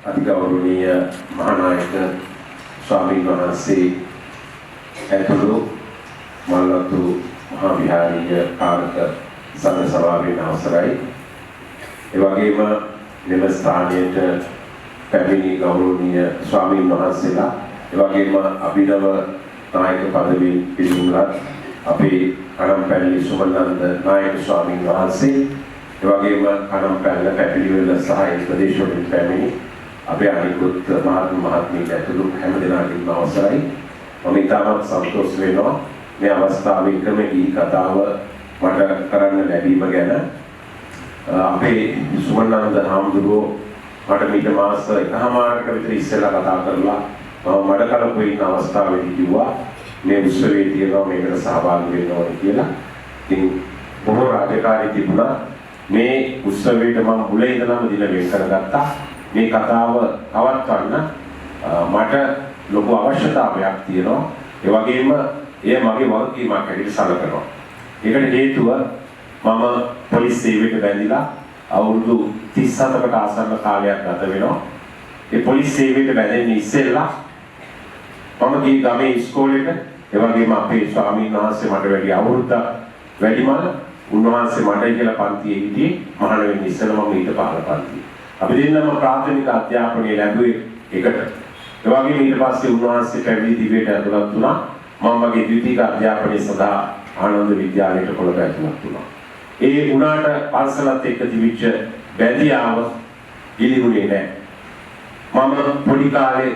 අතිගෞරවනීය මහානායක ස්වාමීන් වහන්සේ ඇතුළු මල්වතු මහා විහාරීය කාරක සංඝ සභාවේ අවසරයි. ඒ වගේම මෙම ස්ථානයට පැමිණි ගෞරවනීය ස්වාමීන් වහන්සේලා, ඒ වගේම අභිනව නායක පදවියෙන් පිළිගත් අපේ කණම්පැල්ලි සුමනන්ද නායක ස්වාමීන් වහන්සේ, ඒ වගේම කණම්පැල්ල පැපිලිවෙල සහ ඒ ප්‍රදේශවලින් පැමිණි අපේ අනිකුත් මහත්මීන් ඇතුළු හැම දෙනාගේම අවසරයි. මම ඉතාමත් සතුටු වෙනවා මේ අවස්ථාවේ ක්‍රමී කතාව මට කරන්න ලැබීම ගැන. අපේ සුමනන්ද හාමුදුරුවෝ මට මීට මාස එකමාරක විතර ඉස්සෙල්ලා කතා කරලා මම මඩකලපුවේ ඉන්න අවස්ථාවේදී කිව්වා මේ උත්සවයේ තියෙනවා මේකට සහභාගී වෙන්න ඕනේ කියලා. ඉතින් බොහෝ රාජකාරී තිබුණා. මේ උත්සවයට මම මුලින් ඉඳලම දින වෙන් කරගත්තා. මේ කතාව පවත්වන්න මට ලොකු අවශ්‍යතාවයක් තියෙනවා. ඒ වගේම එය මගේ වගකීමක් හැටියට සැලකනවා. ඒකට හේතුව මම පොලිස් සේවයට බැඳිලා අවුරුදු 37කට ආසන්න කාලයක් ගත වෙනවා. ඒ පොලිස් සේවයට බැඳෙන්න ඉස්සෙල්ලා මම ගිය ගමේ ඉස්කෝලේට, ඒ වගේම අපේ ස්වාමීන් වහන්සේ මට වැඩි අවුරුද්දක් වැඩිමල්, උන්වහන්සේ මටයි කියලා පන්තියේ හිටියේ. මහාන වෙන්න ඉස්සෙල්ලා මම ඊට පහළ පන්තියේ. අපි දෙන්නම ප්‍රාථමික අධ්‍යාපනය ලැබුවේ එකට. ඒ වගේම ඊට පස්සේ උන්වහන්සේ පැවිදි දිවියට ඇතුළත් වුණා. මම මගේ ද්විතීක අධ්‍යාපනය සඳහා ආනන්ද විද්‍යාලයට කොළඹ ඇතුළත් වුණා. ඒ උනාට පන්සලත් එක්ක තිබිච්ච බැඳියාව ඉලිහුනේ නැහැ. මම පොඩි කාලේ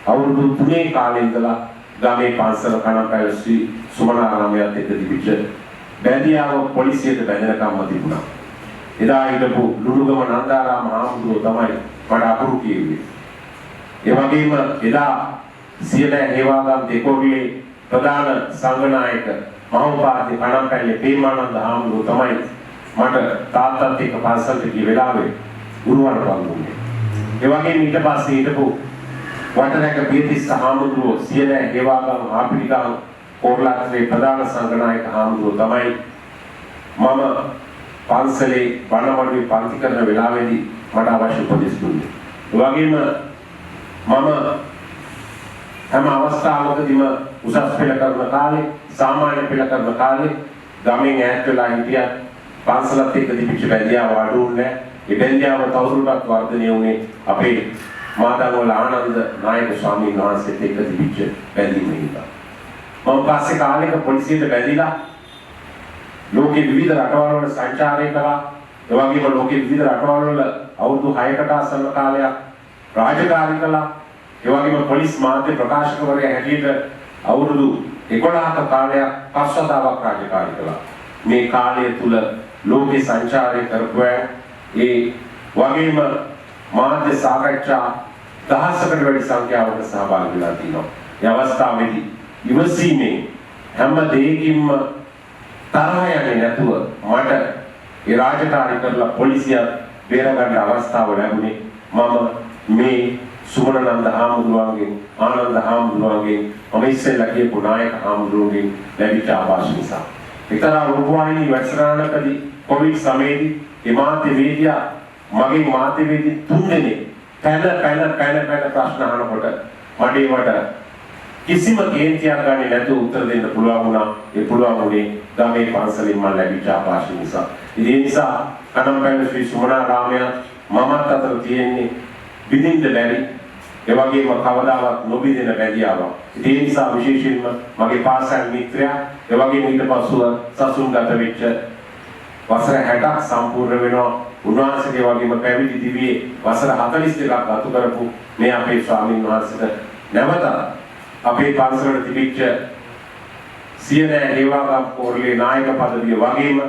අවුරුදු 3 කාලේ ඉඳලා ගමේ පන්සල කණම්පැල ශ්‍රී සුමනාරාමයට එක්ක තිබිච්ච බැඳියාව පොලිසියට බැඳෙනකම්ම තිබුණා. එදා හිටපු ලුණුගම නන්දාරාම හාමුදුරුවෝ තමයි මට අකුරු කිව්වේ. ඒ වගේම එදා සියලෑ හේවාගම් දෙකොල්ලේ ප්‍රධාන සංඝනායක මහෝපාද්‍ය කණම්පැල්ලේ පේමානන්ද හාමුදුරුවෝ තමයි මට තාත්තත් එක්ක පන්සලට ගිය වෙලාවේ ගුරුවරපන් දුන්නේ. ඒ වගේම ඊට පස්සේ හිටපු වටරැක පියතිස්ස හාමුදුරුවෝ සියලෑ හේවාගම් ආපිරිකාව කෝරළාත්‍රේ ප්‍රධාන සංඝනායක හාමුදුරුවෝ තමයි මම පන්සලේ බණවඩුවේ පන්ති කරන වෙලාවේදී මට අවශ්‍ය උපදෙස් දුන්නේ. ඒ වගේම මම හැම අවස්ථාවකදීම උසස් පෙළ කරන කාලේ, සාමාන්‍ය පෙළ කරන කාලේ ගමෙන් ඈත් වෙලා හිටියත් පන්සලත් එක්ක තිබිච්ච බැඳියාව අඩුුන්නේ නැහැ. ඒ බැඳියාව තවදුරටත් වර්ධනය වුණේ අපේ මාතංගවල ආනන්ද නායක ස්වාමීන් වහන්සේත් එක්ක තිබිච්ච බැඳීම නිසා. මම පස්සේ කාලෙක පොලිසියට බැඳිලා ලෝකේ විවිධ රටවල් වල සංචාරය කළා. ඒ වගේම ලෝකේ විවිධ රටවල් වල අවුරුදු 6කට ආසන්න කාලයක් රාජකාරී කළා. ඒ වගේම පොලිස් මාධ්‍ය ප්‍රකාශකවරයා හැටියට අවුරුදු 11ක කාලයක් පස්වතාවක් රාජකාරී කළා. මේ කාලය තුල ලෝකේ සංචාරය කරපුවා ඒ වගේම මාධ්‍ය සාකච්ඡා දහසකට වැඩි සංඛ්‍යාවක සහභාගී වෙලා තිනවා. මේ අවස්ථාවේදී ඉවසීමේ හැම දෙයකින්ම තරහ යන්නේ නැතුව මට ඒ රාජකාරී කරලා පොලිසිය බේරගන්න අවස්ථාව ලැබුණේ මම මේ සුමනන්ද හාමුදුරුවන්ගෙන්, ආනන්ද හාමුදුරුවන්ගෙන්, මම ඉස්සෙල්ලා කියපු නායක හාමුදුරුවන්ගෙන් ලැබිච්ච ආවාස නිසා. එක්තරා රූපවාහිනී වැඩසටහනකදී කොවිඩ් සමයේදී ඒ මාධ්‍යවේදියා මගේ මාධ්‍යවේදී 3 දෙනෙක් පැන ප්‍රශ්න අහනකොට මට ඒවට කිසිම කේන්තියක් ගන්නේ නැතුව උත්තර දෙන්න පුළුවන් වුණා. ඒ පුළුවන් වුණේ ගමේ පන්සලෙන් මම ලැබිච්ච ආවාස නිසා. ඒ නිසා කණම්පැල ශ්‍රී සුමනාරාමය මමත් අතර තියෙන්නේ විඳින්න බැරි, ඒ වගේම කවදාවත් නොබිඳෙන බැඳියාවක්. ඒ නිසා විශේෂයෙන්ම මගේ පාසල් මිත්‍රයා, ඒ වගේම ඊට පස්සුව සසුන්ගත වෙච්ච වසර 60ක් සම්පූර්ණ වෙනවා. උන්වහන්සේගේ වගේම පැවිදි දිවියේ වසර 42ක් ගත කරපු මේ අපේ ස්වාමීන් වහන්සේට නැවත අපේ පන්සලට තිබිච්ච සියනෑ හේවාගම් කෝරළේ නායක පදවිය වගේම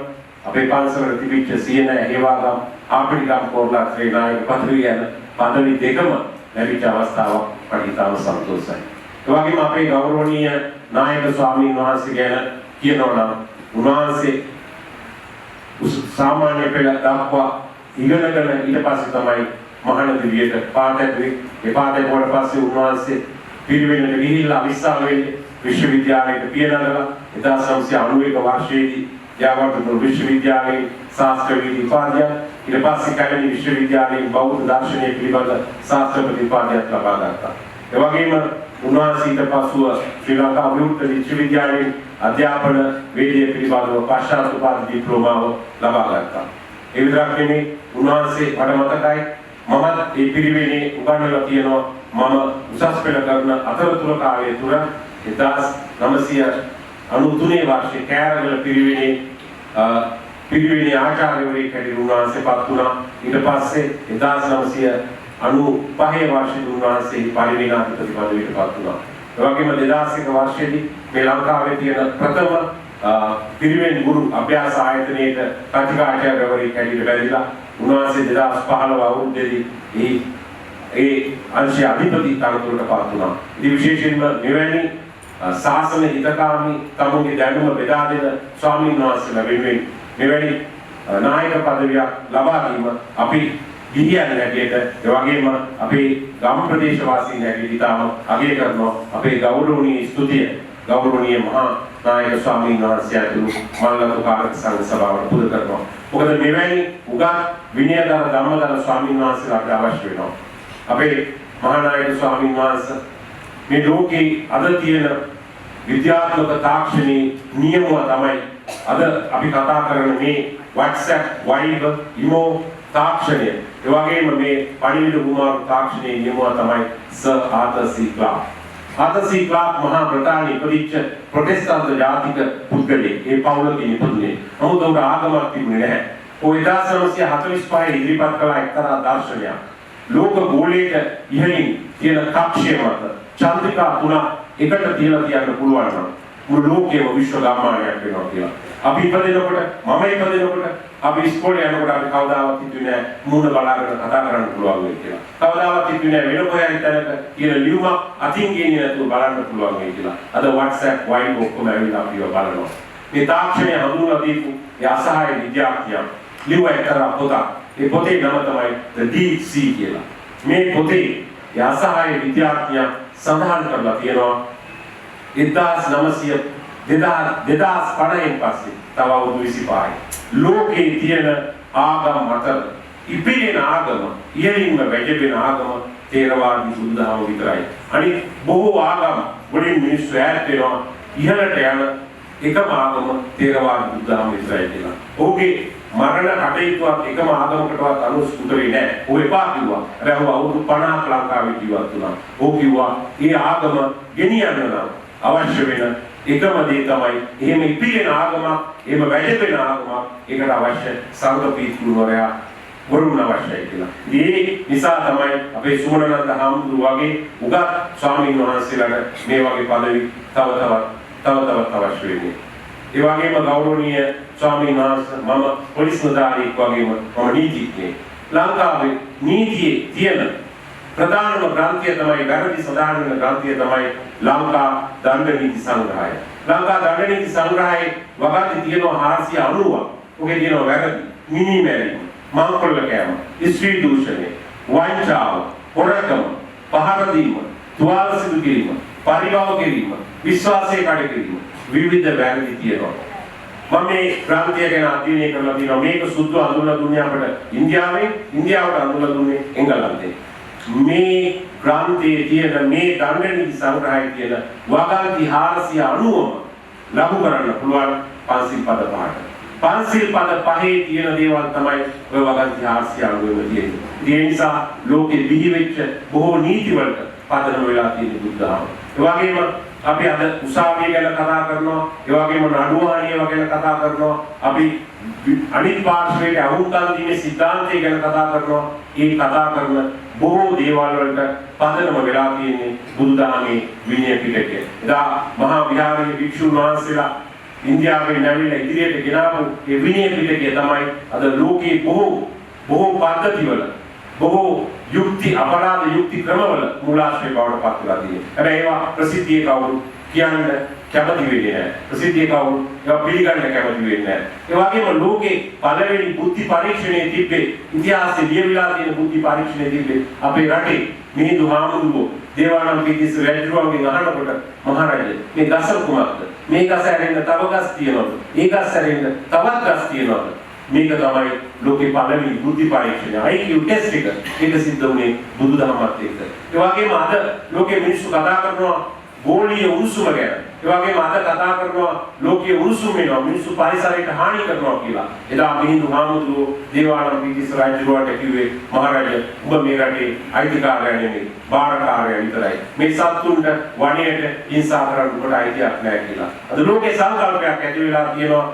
අපේ පන්සලට තිබිච්ච සියනෑ හේවාගම් ආපිරිකම් කෝරළාත්‍රේ නායක පදවිය යන පදවි දෙකම ලැබිච්ච අවස්ථාවක් මට ඉතාම සතුටුයි. ඒ වගේම අපේ ගෞරවනීය නායක ස්වාමීන් වහන්සේ ගැන කියනවා නම් උන්වහන්සේ සාමාන්‍ය පෙළ දක්වා ඉගෙනගෙන ඊට පස්සේ තමයි මහාන දිවියට පාට ඇතුලේ. ඒ පාට ඇතුලට පස්සේ උන්වහන්සේ පිරිවෙනට ගිහිල්ලා විශ්වවිද්‍යාලයේ විශ්වවිද්‍යාලයට පියනගලා 1991 වර්ෂයේදී යාවර්ධන විශ්වවිද්‍යාලයේ ශාස්ත්‍රීය උපාධිය ඊට පස්සේ කැලණි විශ්වවිද්‍යාලයේ බෞද්ධ දර්ශනය පිළිබඳ ශාස්ත්‍ර ප්‍රතිපාදනයක් ලබා ගත්තා. ඒ වගේම උන්වහන්සේ ඊට පසුව ශ්‍රී ලංකා විමුක්ත විශ්වවිද්‍යාලයේ අධ්‍යාපන වේදිකේ පිළිබඳව පශ්චාත් උපාධි ඩිප්ලෝමාව ලබා ගත්තා. ඒ විතරක් නෙමෙයි උන්වහන්සේ මට මතකයි මමත් ඒ පිරිවෙනේ උගන්වලා තියෙනවා. මම උසස් පෙළ කරන අතරතුර කාලය තුර 1993 වර්ෂයේ කෑරගල පිරිවෙනේ ආචාර්යවරයෙක් හැටියට උන්වහන්සේ පත් වුණා. ඊට පස්සේ 1995 වර්ෂයේ උන්වහන්සේ පරිවිනාධිපති පදවියට පත් වුණා. ඒ වගේම 2001 වර්ෂයේදී මේ ලංකාවේ තියෙන ප්‍රථම පිරිවෙන් ගුරු අභ්‍යාස ආයතනයේට කතිකාචාර්යවරයෙක් හැටියට බැරිලා උන්වහන්සේ 2015 අවුරුද්දේදී ඒ අංශය අධිපති තනතුරට පත් වුණා. ඉතින් විශේෂයෙන්ම මෙවැනි ශාසන හිතකාමී තමුන්ගේ දැනුම බෙදා දෙන ස්වාමීන් වහන්සේලා වෙනුවෙන් මෙවැනි නායක පදවියක් ලබා දීම අපි ගිහියන් හැටියට ඒ වගේම අපේ ගම් ප්‍රදේශ වාසීන් හැටියට ඉතාම අගය කරනවා. අපේ ගෞරවනීය ස්තුතිය ගෞරවනීය මහා නායක ස්වාමීන් වහන්සේ ඇතුළු මල්ලතු කාරක සංඝ සභාවට පුද කරනවා. මොකද මෙවැනි උගත් විනයදර ධම්මදර ස්වාමීන් වහන්සේලාට අවශ්‍ය වෙනවා. අපේ මහා නායක ස්වාමීන් වහන්සේ මේ ලෝකේ අද තියෙන විද්‍යාත්මක තාක්ෂණයේ නියමුව තමයි අද අපි කතා කරන මේ WhatsApp, Viber, Imo තාක්ෂණය. ඒ වගේම මේ පණිවිඩ කුමාර තාක්ෂණයේ නියමුව තමයි සර් ආතර් සී ක්ලාක්. ආතර් සී ක්ලාක් මහා බ්‍රිතාන්‍යයේ ඉපදිච්ච ප්‍රොටෙස්ටන්ත ජාතික පුද්ගලයෙක්. ඒ පවුලක ඉපදුනේ. නමුත් උන්ට ආගමක් තිබුණේ නැහැ. ඔය 1945 ඉදිරිපත් කළ එක්තරා දර්ශනයක්. ලෝක ගෝලයට ඉහළින් තියෙන කක්ෂය මත චන්ද්‍රිකා තුනක් එකට තියලා තියන්න පුළුවන් නම් මුළු ලෝකෙම විශ්ව ගාමානයක් වෙනවා කියලා. අපි ඉපදෙනකොට මම ඉපදෙනකොට අපි ඉස්කෝලේ යනකොට අපි කවදාවත් හිතුවේ නෑ මූණ බලාගෙන කතා කරන්න පුළුවන් වෙයි කියලා. කවදාවත් හිතුවේ නෑ වෙන කොහේ හරි තැනක තියෙන ලියුමක් අතින් ගේන්නේ නැතුව බලන්න පුළුවන් වෙයි කියලා. අද WhatsApp, Viber ඔක්කොම ඇවිල්ලා අපිව බලනවා. මේ තාක්ෂණය හඳුන්වලා දීපු ඒ අසහාය විද්‍යාඥයා ලියුව එක්තරා පොතක්. ඒ පොතේ නම තමයි The Deep Sea කියලා. මේ පොතේ ඒ අසහාය විද්‍යාඥයා සඳහන් කරලා තියෙනවා 2050න් පස්සේ තව අවුරුදු 25යි ලෝකේ තියෙන ආගම් අතර ඉපිලෙන ආගම ඉහළින්ම වැජබෙන ආගම තේරවාදී බුදුදහම විතරයි. අනිත් බොහෝ ආගම් වලින් මිනිස්සු ඈත් වෙනවා ඉහළට යන එකම ආගම තේරවාදී බුදුදහම විතරයි කියලා. ඔහුගේ මරණ කටයුතුවත් එකම ආගමකටවත් අනුස්කෘතරේ නැහැ. ඔහු එපා කිව්වා. හැබැයි ඔහු අවුරුදු 50ක් ලංකාවේ ජීවත් වුණා. ඔහු කිව්වා මේ ආගම ගෙනියන්න නම් අවශ්‍ය වෙන එකම දේ තමයි එහෙම ඉපිලෙන ආගමක්, එහෙම වැජබෙන ආගමක්, ඒකට අවශ්‍ය සංඝ පීඨුවරයා වරුණ අවශ්‍යයි කියලා. ඒ නිසා තමයි අපේ සුමනනන්ද හාමුදුරුවෝ වගේ උගත් ස්වාමීන් වහන්සේලාට මේ වගේ පදවි තව තවත් අවශ්‍ය වෙන්නේ. ඒ වගේම ගෞරවනීය ස්වාමීන් වහන්සේ මම පොලිස් නිලධාරියෙක් වගේම මම නීතිඥයෙක්. ලංකාවේ නීතියේ තියෙන ප්‍රධානම ග්‍රන්ථය තමයි වැරදි සදාන වෙන ග්‍රන්ථය තමයි ලංකා දණ්ඩ නීති සංග්‍රහය. ලංකා දණ්ඩ නීති සංග්‍රහයේ වගන්ති තියෙනවා 490ක්. ඔකේ තියෙනවා වැරදි, මිනිමැරීම, මංකොල්ල කෑම, ස්ත්‍රී දූෂණය, වංචාව, හොරකම, පහර දීම, තුවාල සිදු කිරීම, පරිභව කිරීම, විශ්වාසය කඩ කිරීම, විවිධ වැරදි තියෙනවා. මම මේ ග්‍රන්ථය ගැන අධ්‍යයනය කරලා තියෙනවා. මේක සුද්ධ අඳුරලා දුන්නේ අපිට ඉන්දියාවට අඳුරලා දුන්නේ එංගලන්තේ. මේ ග්‍රන්ථයේ තියෙන මේ දණ්ඩ නීති සංග්‍රහයේ තියෙන වගන්ති 490ම ලඝු කරන්න පුළුවන් පන්සිල් පද පහට. පන්සිල් පද පහේ තියෙන දේවල් තමයි ඔය වගන්ති 490ම තියෙන්නේ. ඒ නිසා ලෝකෙ බිහි වෙච්ච බොහෝ නීති වලට පදනම වෙලා තියෙන බුද්ධාම. ඒ වගේම අපි අද උසාවිය ගැන කතා කරනවා, ඒ වගේම නඩුවාණිය ගැන කතා කරනවා, අපි අනිත් පාර්ශ්වයේ අහුම්කම් දීමේ සිද්ධාන්තය ගැන කතා කරනවා. ඒ කතා කරන බොහෝ දේවල් වලට පදනම වෙලා තියෙන්නේ බුදුදහමේ විනය පිටකය. එදා මහා විහාරයේ භික්ෂුන් වහන්සේලා ඉන්දියාවේ නැවිලා ඉදිරියට ගෙනාවු මේ විනය පිටකය තමයි අද ලෝකයේ බොහෝ පද්ධතිවල බොහෝ යුක්ති අපරාධ යුක්ති ක්‍රමවල මූලාශ්‍රය බවට පත් වෙලා තියෙනවා. හැබැයි ඒවා ප්‍රසිද්ධියේ කවුරු කියන්න කැමති වෙන්නේ නැහැ. ප්‍රසිද්ධියේ කවුරු ඒවා පිළිගන්න කැමති වෙන්නේ නැහැ. ඒ වගේම ලෝකේ පළවෙනි බුද්ධි පරීක්ෂණයේ තිබ්බේ ඉතිහාසයේ ලියවිලා තියෙන බුද්ධි පරීක්ෂණයේ තිබ්බේ අපේ රටේ මිහිඳු හාමුදුරුවෝ දේවානම්පියතිස්ස රජුගෙන් අහනකොට මහරජා මේ ගස කුමක්ද? මේ ගස ඇරෙන්න තව ගස් තියෙනවද? ඒ ගස් ඇරෙන්න තවත් ගස් තියෙනවද? මේක තමයි ලෝකේ පළවෙනි බුද්ධි පරීක්ෂණය IQ ටෙස්ට් ඒක සිද්ධ වුණේ බුදුදහමත් එක්ක. ඒ වගේම අද ලෝකේ මිනිස්සු කතා කරනවා ගෝලීය උණුසුම ගැන. ඒ වගේම අද කතා කරනවා ලෝකීය උණුසුම වෙනවා මිනිස්සු පරිසරයට හානි කරනවා කියලා. එදා මිහිඳු හාමුදුරුවෝ දේවානම්ද පිටිස් රජුට කිව්වේ මහරජා ඔබ මේ රටේ අයිතිකාරයා නෙමෙයි බාරකාරයා විතරයි. මේ සත්තුන්ට වණයට හිංසා කරන්න කොට අයිතියක් නැහැ කියලා. අද ලෝකේ සංකල්පයක් ඇති වෙලා තියෙනවා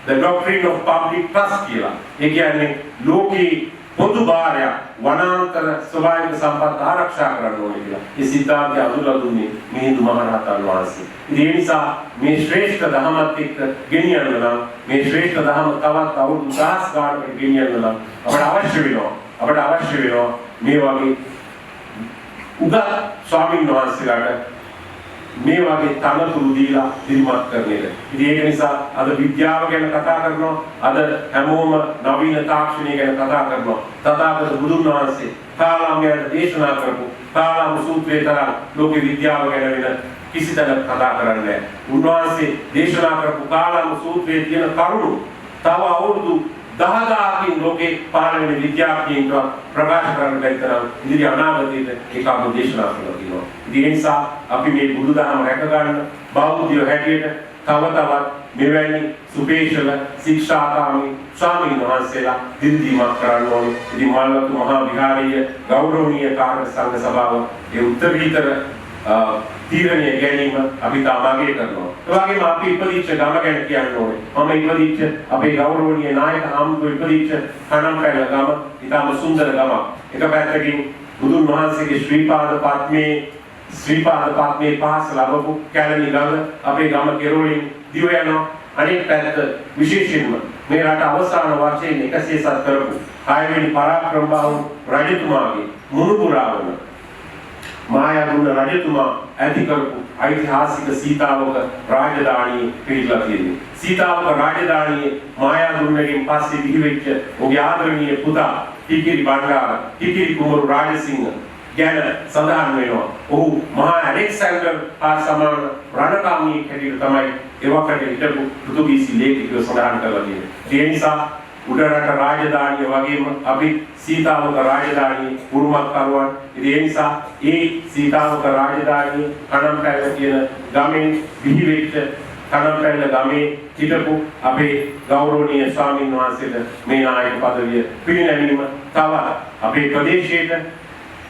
the doctrine of public trust කියලා. ඒ කියන්නේ ලෝකේ පොදු භාරය වනාන්තර ස්වභාවික සම්පත් ආරක්ෂා කරන්න ඕනේ කියලා. ඒ සිද්ධාන්තය අඳුරලා දුන්නේ මිහිඳු මහරහතන් වහන්සේ. ඉතින් ඒ නිසා මේ ශ්‍රේෂ්ඨ ධර්මත් එක්ක ගෙනියන්න නම් මේ ශ්‍රේෂ්ඨ ධර්ම තවත් අවුරුදු 1000 ගානකට ගෙනියන්න නම් අපට අවශ්‍ය වෙනවා මේ වගේ උගත් ස්වාමීන් වහන්සේලාට මේ වගේ තනතුරු දීලා දිරිමත් කරන එක. ඉතින් ඒක නිසා අද විද්‍යාව ගැන කතා කරනවා. අද හැමෝම නවීන තාක්ෂණය ගැන කතා කරනවා. තථාගත බුදුන් වහන්සේ කාලාමයට දේශනා කරපු කාලාම සූත්‍රයේ තරම් ලෝක විද්‍යාව ගැන වෙන කිසි තැනක කතා කරන්නේ නැහැ. උන්වහන්සේ දේශනා කරපු කාලාම සූත්‍රයේ තියෙන කරුණු තව අවුරුදු 10,000කින් ලෝකේ පහළ වෙන විද්‍යාඥයින්ට ප්‍රකාශ කරන්න බැරි තරම් ඉදිරි අනාගතයේ ඒකම දේශනා කරලා තියෙනවා. ඒ නිසා අපි මේ බුදුදහම රැක ගන්න බෞද්ධයෝ හැටියට තව තවත් මෙවැනි සුපේශල ශික්ෂාකාමී ස්වාමීන් වහන්සේලා දිරිදීමක් කරන්න ඕනේ. ඉතින් මල්වතු මහා විහාරීය ගෞරවනීය කාර්ය සංඝ සභාව ඒ උත්තරීතර තීරණය ගැනීම අපි තාමාගේ කරනවා. ඒ වගේම අපි ඉපදිච්ච ගම ගැන කියන්න ඕනේ. මම ඉපදිච්ච අපේ ගෞරවනීය නායක හාමුදුරුවෝ ඉපදිච්ච කණම්පැල ගම ඉතාම සුන්දර ගමක්. එක පැත්තකින් බුදුන් වහන්සේගේ ශ්‍රී පාද පත්මේ පාස ලැබපු කැලණි ගම අපේ ගම කෙරෝලින් දිව යනවා. අනෙක් පැත්ත විශේෂයෙන්ම මේ රට අවසාන වර්ෂයෙන් 107 කරපු 6 වෙනි පරාක්‍රම බාහු රජතුමාගේ මුණුපුරාවන මායාදුන්න රජතුමා ඇති කරපු ඓතිහාසික සීතාවක රාජධානිය පිළිලා තියෙනවා. සීතාවක රාජධානියේ මායාදුන්නගෙන් පස්සේ දිවිවෙච්ච ඔහුගේ ආදරණීය පුතා ටිකිරි බණ්ඩාර ටිකිරි කුමරු රාජසිංහ ගැන සඳහන් වෙනවා. ඔහු මහා ඇලෙක්සැන්ඩර් හා සමාන රණකාමියෙක් හැටියට තමයි එවකට හිටපු පෘතුගීසි ලේඛකයෝ සඳහන් කරලා තියෙන්නේ. ඒ නිසා උඩරට රාජධානිය වගේම අපි සීතාවක රාජධානියේ උරුමක් කරුවන්. ඒ නිසා ඒ සීතාවක රාජධානියේ කණම්පැල්ල කියන ගමෙන් බිහිවෙච්ච කණම්පැල්ල ගමේ හිටපු අපේ ගෞරවනීය ස්වාමීන් වහන්සේට මේ නායක පදවිය පිරිනැමීම තවත් අපේ ප්‍රදේශයට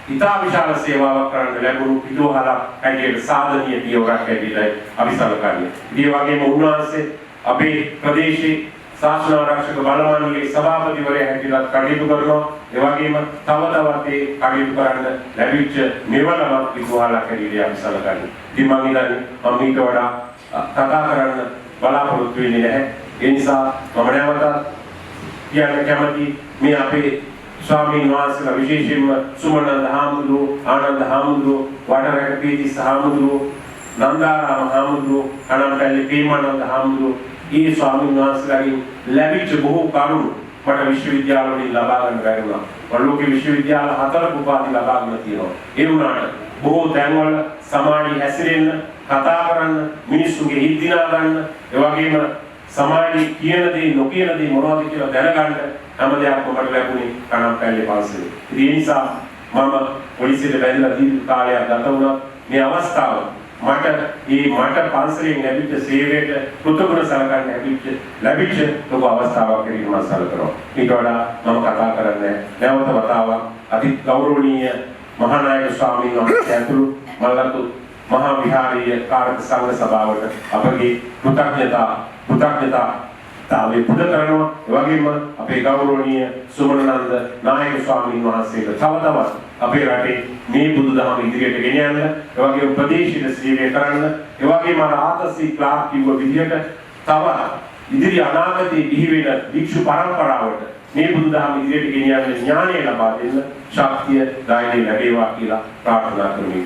ඉතා විශාල සේවාවක් කරන්න ලැබුණු පිටුවහලක් හැටියට සාධනීය පියවරක් හැටියටයි අපි සැලකන්නේ. ඒ වගේම උන්වහන්සේ අපේ ප්‍රදේශයේ ශාසන ආරක්ෂක බලමණ්ඩලයේ සභාපතිවරයා හැටියට කටයුතු කරනවා. ඒ වගේම තව තවත් ඒ කටයුතු කරන්න ලැබිච්ච මෙවලමක් පිටුවහලක් හැටියට අපි සැලකන්නේ. ඉතින් මම හිතන්නේ මම ඊට වඩා කතා කරන්න බලාපොරොත්තු වෙන්නේ නැහැ. ඒ නිසා මම නැවතත් කියන්න කැමති මේ අපේ ස්වාමීන් වහන්සේලා විශේෂයෙන්ම සුමනන්ද හාමුදුරුවෝ, ආනන්ද හාමුදුරුවෝ, වඩරැක පීතිස්ස හාමුදුරුවෝ, නන්දාරාම හාමුදුරුවෝ, කණම්පැල්ලේ ප්‍රේමානන්ද හාමුදුරුවෝ, ඒ ස්වාමීන් වහන්සේලාගෙන් ලැබිච්ච බොහෝ කරුණු මට විශ්වවිද්‍යාල වලින් ලබා ගන්න බැරි වුණා. ලෝකේ විශ්වවිද්‍යාල 4ක උපාධි ලබා ගන්න තියෙනවා. ඒ වුණාට බොහෝ තැන්වල සමාජයේ හැසිරෙන්න, කතා කරන්න, මිනිස්සුන්ගේ හිත් දිනා ගන්න, ඒ වගේම සමාජයේ කියන දේ නොකියන දේ මොනවද කියලා දැනගන්න හැම දෙයක්ම මට ලැබුණේ කණම්පැල්ලේ පන්සලේ. ඒ නිසා මම පොලිසියට බැඳලා දීර්ඝ කාලයක් ගත වුණා. මේ අවස්ථාව මට පන්සලෙන් ලැබිච්ච සේවයට කෘතඥ සලකන්න ලැබිච්ච ලොකු අවස්ථාවක් කියලා මම සැලකනවා. ඊට වඩා මම කතා කරන්නේ නැවත වතාවක් අති ගෞරවනීය මහානායක ස්වාමීන් වහන්සේ ඇතුළු මල්වතු මහා විහාරීය කාර්ය සංඝ සභාවට අපගේ කෘතඥතාවය පුද කරනවා. ඒ වගේම අපේ ගෞරවනීය සුමනනන්ද නායක ස්වාමීන් වහන්සේට තව තවත් අපේ රටේ මේ බුදුදහම ඉදිරියට ගෙන යන්න, ඒ වගේම ප්‍රදේශීය සේවය කරන්න, ඒ වගේම ආතසි ක්ලාක් කිව්ව විදිහට තව ඉදිරි අනාගතයේ බිහි වෙන භික්ෂු පරම්පරාවට මේ බුදුදහම ඉදිරියට ගෙන යන්න ඥානය ලබා දෙන්න ශක්තිය ධෛර්යය ලැබේවා කියලා ප්‍රාර්ථනා කරමි.